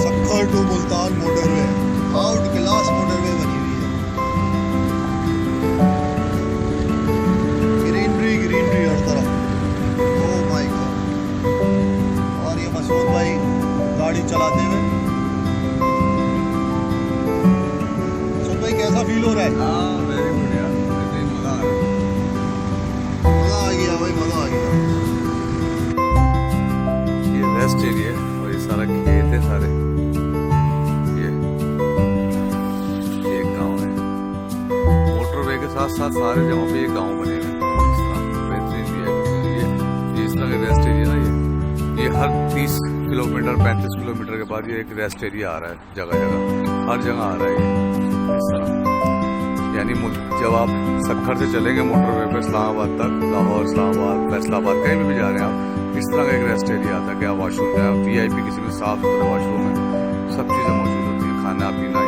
Sukkur to Multan motorway, out class motorway बनी हुई है। ग्रीनरी ग्रीनरी हर तरफ। Oh my God. और ये मसूद भाई गाड़ी चलाते हुए। मसूद भाई कैसा फील हो रहा है? हाँ वेरी गुड यार, मजा आ रहा है। मजा आ गया भाई, मजा आ गया। ये रेस्ट एरिया है और ये सारा खेत है सारे। ये एक गांव है। मोटरवे के साथ साथ सारे जगहों पे ये गांव बने हुए हैं। इस तरह बेहतरीन भी है। ये इस तरह के रेस्ट एरिया ना, ये हर 30 किलोमीटर 35 किलोमीटर के बाद ये एक रेस्ट एरिया आ रहा है। जगह जगह हर जगह आ रहा है ये इस तरह। यानी जब आप सक्खर से चलेंगे मोटरवे पे इस्लामाबाद तक, लाहौर, इस्लामाबाद, फैसलाबाद, कहीं भी जा रहे हैं आप, इस तरह का एक रेस्ट एरिया आता है कि आप वॉशरूम जाए, VIP किसी में साफ सुथरे वॉशरूम है, सब चीज़ें मौजूद होती हैं, खाना पीना